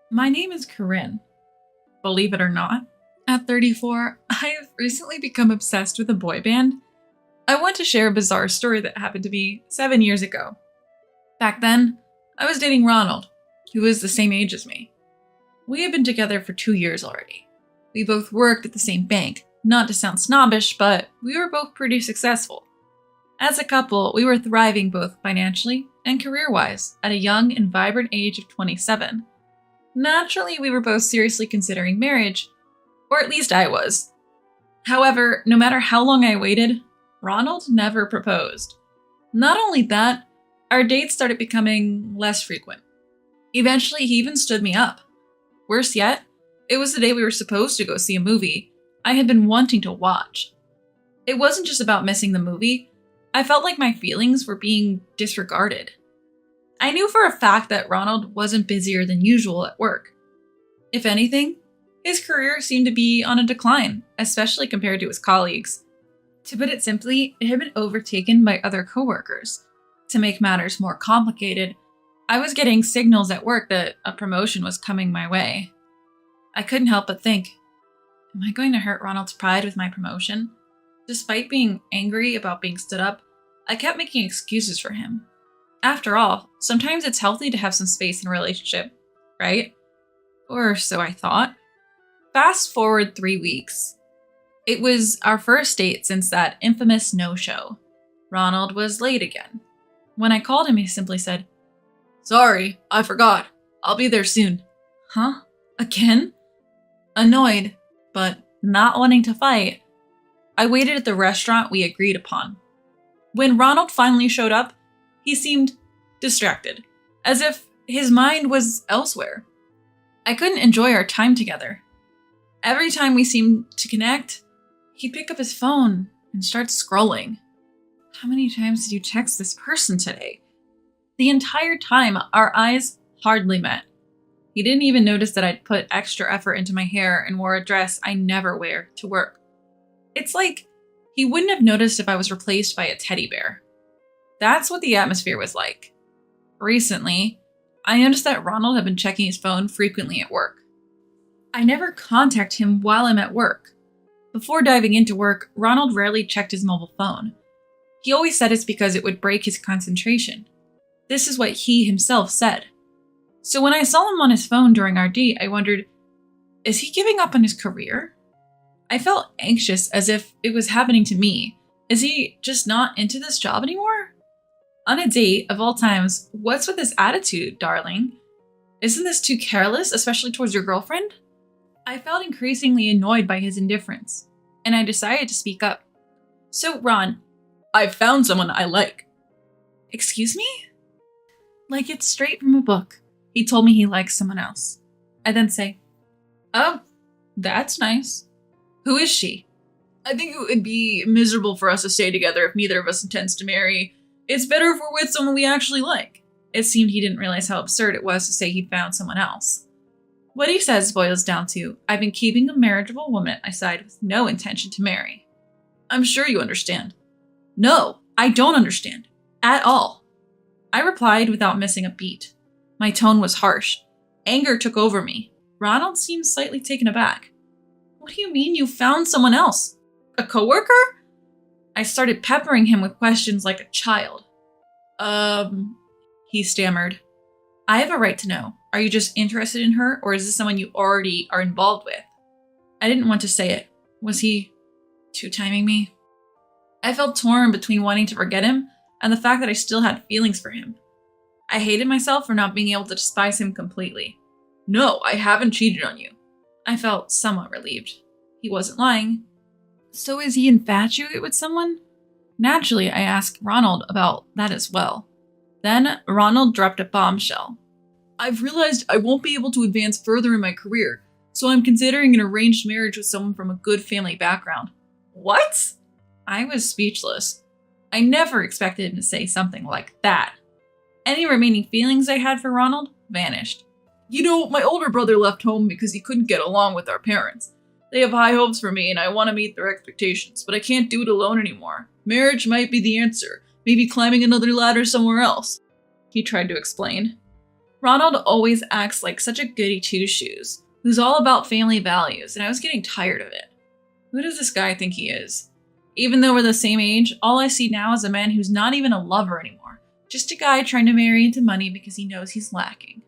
My name is Corinne. Believe it or not, at 34, I have recently become obsessed with a boy band. I want to share a bizarre story that happened to me 7 years ago. Back then, I was dating Ronald, who was the same age as me. We had been together for 2 years already. We both worked at the same bank, not to sound snobbish, but we were both pretty successful. As a couple, we were thriving both financially and career-wise at a young and vibrant age of 27. Naturally, we were both seriously considering marriage, or at least I was. However, no matter how long I waited, Ronald never proposed. Not only that, our dates started becoming less frequent. Eventually, he even stood me up. Worse yet, it was the day we were supposed to go see a movie I had been wanting to watch. It wasn't just about missing the movie, I felt like my feelings were being disregarded. I knew for a fact that Ronald wasn't busier than usual at work. If anything, his career seemed to be on a decline, especially compared to his colleagues. To put it simply, it had been overtaken by other coworkers. To make matters more complicated, I was getting signals at work that a promotion was coming my way. I couldn't help but think, am I going to hurt Ronald's pride with my promotion? Despite being angry about being stood up, I kept making excuses for him. After all, sometimes it's healthy to have some space in a relationship, right? Or so I thought. Fast forward 3 weeks. It was our first date since that infamous no-show. Ronald was late again. When I called him, he simply said, "Sorry, I forgot. I'll be there soon." Huh? Again? Annoyed, but not wanting to fight, I waited at the restaurant we agreed upon. When Ronald finally showed up, he seemed distracted, as if his mind was elsewhere. I couldn't enjoy our time together. Every time we seemed to connect, he'd pick up his phone and start scrolling. How many times did you text this person today? The entire time, our eyes hardly met. He didn't even notice that I'd put extra effort into my hair and wore a dress I never wear to work. It's like he wouldn't have noticed if I was replaced by a teddy bear. That's what the atmosphere was like. Recently, I noticed that Ronald had been checking his phone frequently at work. I never contact him while I'm at work. Before diving into work, Ronald rarely checked his mobile phone. He always said it's because it would break his concentration. This is what he himself said. So when I saw him on his phone during our date, I wondered, is he giving up on his career? I felt anxious as if it was happening to me. Is he just not into this job anymore? On a date, of all times, what's with this attitude, darling? Isn't this too careless, especially towards your girlfriend? I felt increasingly annoyed by his indifference, and I decided to speak up. So, Ron, I've found someone I like. Excuse me? Like it's straight from a book. He told me he likes someone else. I then say, "Oh, that's nice. Who is she?" "I think it would be miserable for us to stay together if neither of us intends to marry. It's better if we're with someone we actually like." It seemed he didn't realize how absurd it was to say he'd found someone else. What he says boils down to, I've been keeping a marriageable woman at my side with no intention to marry. "I'm sure you understand." "No, I don't understand. At all." I replied without missing a beat. My tone was harsh. Anger took over me. Ronald seemed slightly taken aback. "What do you mean you found someone else? A coworker?" I started peppering him with questions like a child. He stammered. "I have a right to know. Are you just interested in her, or is this someone you already are involved with?" I didn't want to say it. Was he two-timing me? I felt torn between wanting to forget him and the fact that I still had feelings for him. I hated myself for not being able to despise him completely. "No, I haven't cheated on you." I felt somewhat relieved. He wasn't lying. So is he infatuated with someone? Naturally, I asked Ronald about that as well. Then Ronald dropped a bombshell. "I've realized I won't be able to advance further in my career, so I'm considering an arranged marriage with someone from a good family background." What? I was speechless. I never expected him to say something like that. Any remaining feelings I had for Ronald vanished. "You know, my older brother left home because he couldn't get along with our parents. They have high hopes for me and I want to meet their expectations, but I can't do it alone anymore. Marriage might be the answer, maybe climbing another ladder somewhere else," he tried to explain. Ronald always acts like such a goody two-shoes, who's all about family values, and I was getting tired of it. Who does this guy think he is? Even though we're the same age, all I see now is a man who's not even a lover anymore. Just a guy trying to marry into money because he knows he's lacking.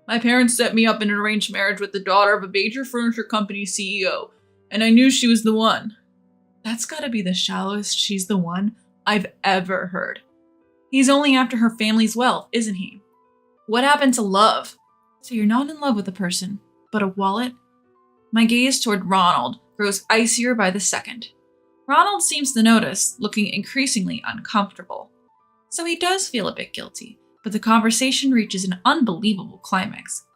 My parents set me up in an arranged marriage with the daughter of a major furniture company CEO, and I knew she was the one. That's gotta be the shallowest "she's the one" I've ever heard. He's only after her family's wealth, isn't he? What happened to love? So you're not in love with a person, but a wallet? My gaze toward Ronald grows icier by the second. Ronald seems to notice, looking increasingly uncomfortable. So he does feel a bit guilty, but the conversation reaches an unbelievable climax.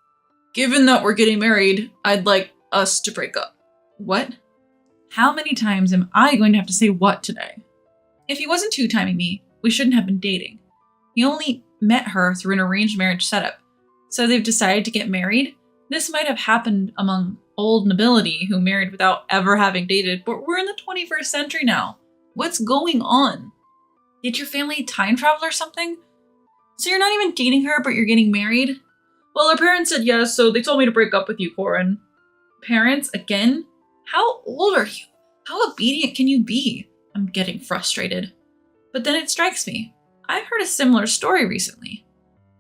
Given that we're getting married, I'd like us to break up. What? How many times am I going to have to say what today? If he wasn't two-timing me, we shouldn't have been dating. He only met her through an arranged marriage setup, so they've decided to get married? This might have happened among old nobility who married without ever having dated, but we're in the 21st century now. What's going on? Did your family time travel or something? So you're not even dating her, but you're getting married? Well, our parents said yes, so they told me to break up with you, Corin. Parents? Again? How old are you? How obedient can you be? I'm getting frustrated. But then it strikes me. I've heard a similar story recently.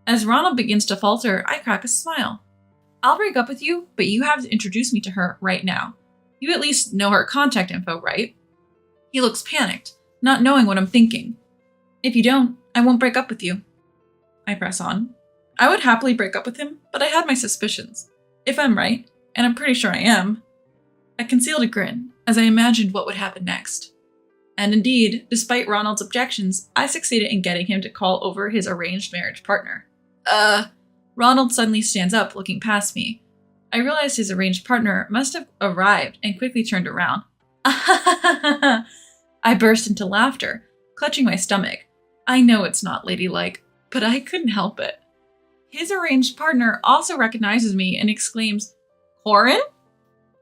As Ronald begins to falter, I crack a smile. I'll break up with you, but you have to introduce me to her right now. You at least know her contact info, right? He looks panicked, not knowing what I'm thinking. If you don't, I won't break up with you. I press on. I would happily break up with him, but I had my suspicions. If I'm right, and I'm pretty sure I am, I concealed a grin as I imagined what would happen next. And indeed, despite Ronald's objections, I succeeded in getting him to call over his arranged marriage partner. Ronald suddenly stands up, looking past me. I realized his arranged partner must have arrived and quickly turned around. I burst into laughter, clutching my stomach. I know it's not ladylike, but I couldn't help it. His arranged partner also recognizes me and exclaims, Corin?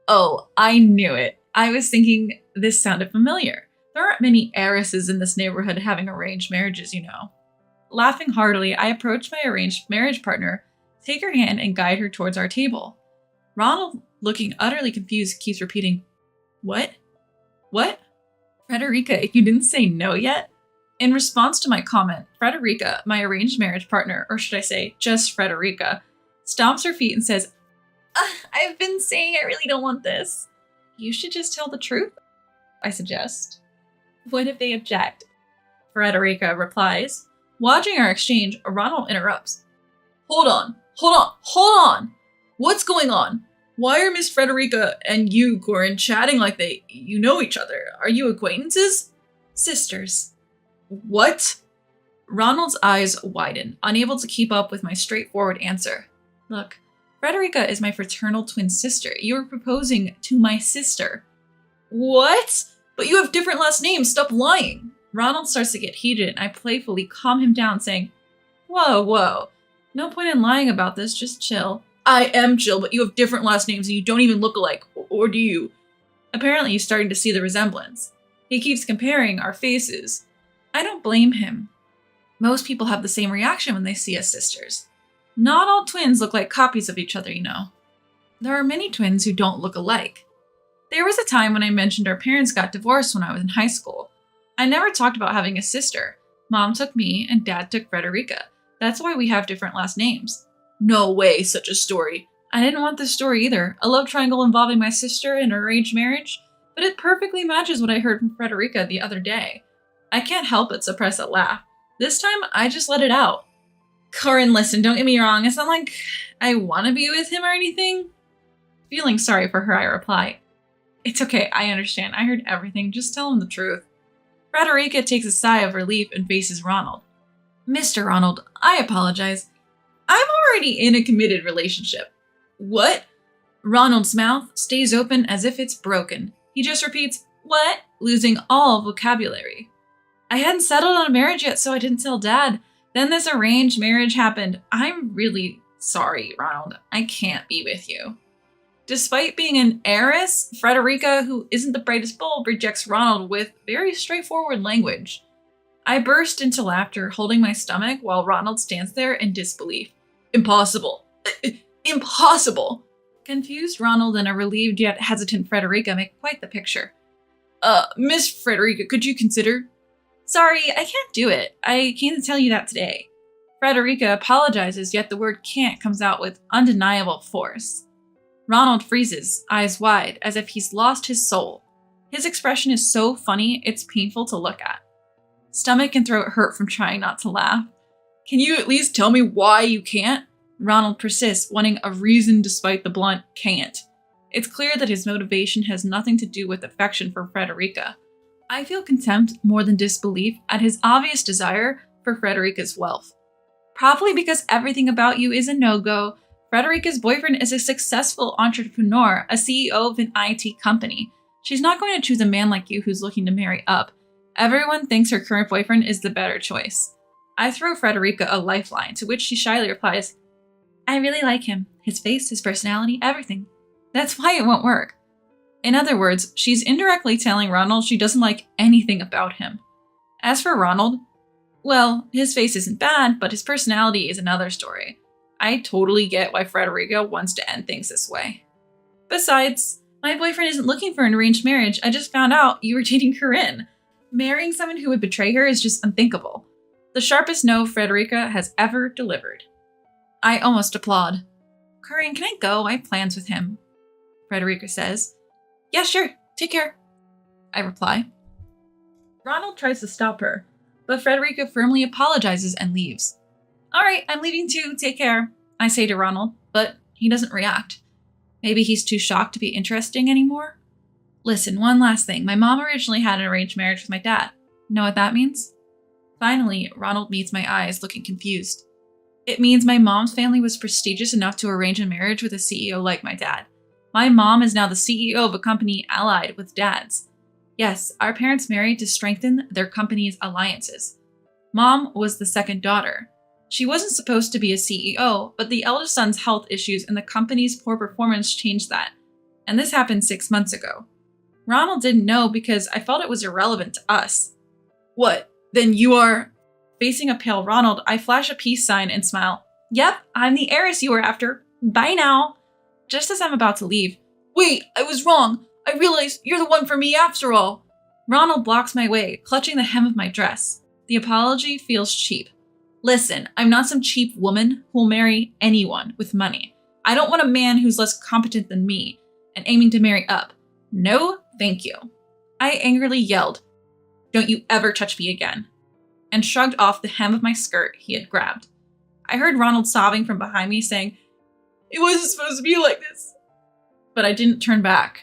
Oh, I knew it. I was thinking this sounded familiar. There aren't many heiresses in this neighborhood having arranged marriages, you know. Laughing heartily, I approach my arranged marriage partner, take her hand, and guide her towards our table. Ronald, looking utterly confused, keeps repeating, What? What? Frederica, you didn't say no yet? In response to my comment, Frederica, my arranged marriage partner, or should I say, just Frederica, stomps her feet and says, I've been saying I really don't want this. You should just tell the truth, I suggest. What if they object? Frederica replies. Watching our exchange, Ronald interrupts. Hold on. What's going on? Why are Miss Frederica and you, Corin, chatting like you know each other? Are you acquaintances? Sisters. What? Ronald's eyes widen, unable to keep up with my straightforward answer. Look, Frederica is my fraternal twin sister. You are proposing to my sister. What? But you have different last names. Stop lying. Ronald starts to get heated, and I playfully calm him down, saying, Whoa. No point in lying about this. Just chill. I am chill, but you have different last names and you don't even look alike. Or do you? Apparently, he's starting to see the resemblance. He keeps comparing our faces. I don't blame him. Most people have the same reaction when they see us sisters. Not all twins look like copies of each other, you know. There are many twins who don't look alike. There was a time when I mentioned our parents got divorced when I was in high school. I never talked about having a sister. Mom took me and Dad took Frederica. That's why we have different last names. No way, such a story. I didn't want this story either. A love triangle involving my sister and her arranged marriage, but it perfectly matches what I heard from Frederica the other day. I can't help but suppress a laugh. This time, I just let it out. Corin, listen, don't get me wrong. It's not like I want to be with him or anything. Feeling sorry for her, I reply. It's okay, I understand. I heard everything. Just tell him the truth. Frederica takes a sigh of relief and faces Ronald. Mr. Ronald, I apologize. I'm already in a committed relationship. What? Ronald's mouth stays open as if it's broken. He just repeats, what? Losing all vocabulary. I hadn't settled on a marriage yet, so I didn't tell Dad. Then this arranged marriage happened. I'm really sorry, Ronald. I can't be with you. Despite being an heiress, Frederica, who isn't the brightest bulb, rejects Ronald with very straightforward language. I burst into laughter, holding my stomach while Ronald stands there in disbelief. Impossible. Impossible. Confused Ronald and a relieved yet hesitant Frederica make quite the picture. Miss Frederica, could you consider? Sorry, I can't do it. I came to tell you that today. Frederica apologizes, yet the word can't comes out with undeniable force. Ronald freezes, eyes wide, as if he's lost his soul. His expression is so funny, it's painful to look at. Stomach and throat hurt from trying not to laugh. Can you at least tell me why you can't? Ronald persists, wanting a reason despite the blunt can't. It's clear that his motivation has nothing to do with affection for Frederica. I feel contempt more than disbelief at his obvious desire for Frederica's wealth. Probably because everything about you is a no-go, Frederica's boyfriend is a successful entrepreneur, a CEO of an IT company. She's not going to choose a man like you who's looking to marry up. Everyone thinks her current boyfriend is the better choice. I throw Frederica a lifeline, to which she shyly replies, I really like him. His face, his personality, everything. That's why it won't work. In other words, she's indirectly telling Ronald she doesn't like anything about him. As for Ronald, well, his face isn't bad, but his personality is another story. I totally get why Frederica wants to end things this way. Besides, my boyfriend isn't looking for an arranged marriage. I just found out you were dating Corinne. Marrying someone who would betray her is just unthinkable. The sharpest no Frederica has ever delivered. I almost applaud. Corinne, can I go? I have plans with him. Frederica says. Yeah, sure. Take care. I reply. Ronald tries to stop her, but Frederica firmly apologizes and leaves. All right, I'm leaving too. Take care, I say to Ronald, but he doesn't react. Maybe he's too shocked to be interesting anymore? Listen, one last thing. My mom originally had an arranged marriage with my dad. Know what that means? Finally, Ronald meets my eyes, looking confused. It means my mom's family was prestigious enough to arrange a marriage with a CEO like my dad. My mom is now the CEO of a company allied with Dad's. Yes, our parents married to strengthen their company's alliances. Mom was the second daughter. She wasn't supposed to be a CEO, but the eldest son's health issues and the company's poor performance changed that. And this happened 6 months ago. Ronald didn't know because I felt it was irrelevant to us. What? Then you are... Facing a pale Ronald, I flash a peace sign and smile. Yep, I'm the heiress you were after. Bye now. Just as I'm about to leave. Wait, I was wrong. I realized you're the one for me after all. Ronald blocks my way, clutching the hem of my dress. The apology feels cheap. Listen, I'm not some cheap woman who'll marry anyone with money. I don't want a man who's less competent than me and aiming to marry up. No, thank you. I angrily yelled, Don't you ever touch me again, and shrugged off the hem of my skirt he had grabbed. I heard Ronald sobbing from behind me saying, It wasn't supposed to be like this. But I didn't turn back.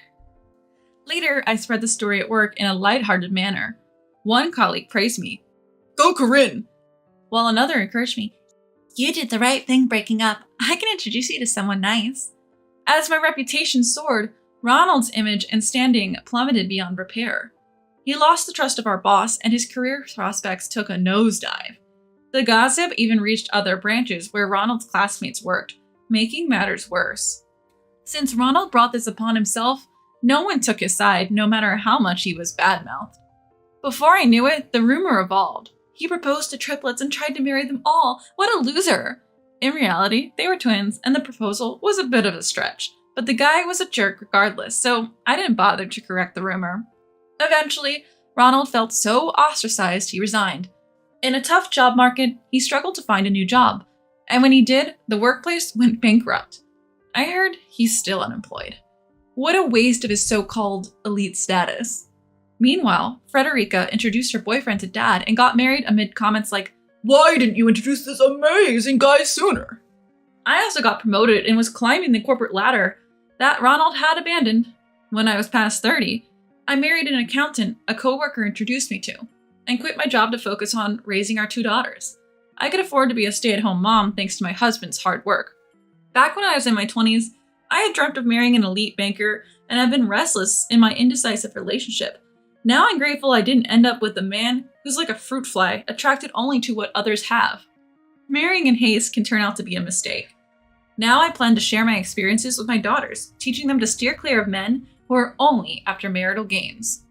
Later, I spread the story at work in a lighthearted manner. One colleague praised me. Go Corinne! While another encouraged me. You did the right thing breaking up. I can introduce you to someone nice. As my reputation soared, Ronald's image and standing plummeted beyond repair. He lost the trust of our boss, and his career prospects took a nosedive. The gossip even reached other branches where Ronald's classmates worked, making matters worse. Since Ronald brought this upon himself, no one took his side, no matter how much he was badmouthed. Before I knew it, the rumor evolved. He proposed to triplets and tried to marry them all. What a loser! In reality, they were twins, and the proposal was a bit of a stretch, but the guy was a jerk regardless, so I didn't bother to correct the rumor. Eventually, Ronald felt so ostracized he resigned. In a tough job market, he struggled to find a new job, and when he did, the workplace went bankrupt. I heard he's still unemployed. What a waste of his so-called elite status. Meanwhile, Frederica introduced her boyfriend to Dad and got married amid comments like, Why didn't you introduce this amazing guy sooner? I also got promoted and was climbing the corporate ladder that Ronald had abandoned. When I was past 30, I married an accountant a coworker introduced me to, and quit my job to focus on raising our 2 daughters. I could afford to be a stay-at-home mom thanks to my husband's hard work. Back when I was in my 20s, I had dreamt of marrying an elite banker, and I've been restless in my indecisive relationship. Now I'm grateful I didn't end up with a man who's like a fruit fly, attracted only to what others have. Marrying in haste can turn out to be a mistake. Now I plan to share my experiences with my daughters, teaching them to steer clear of men who are only after marital gains.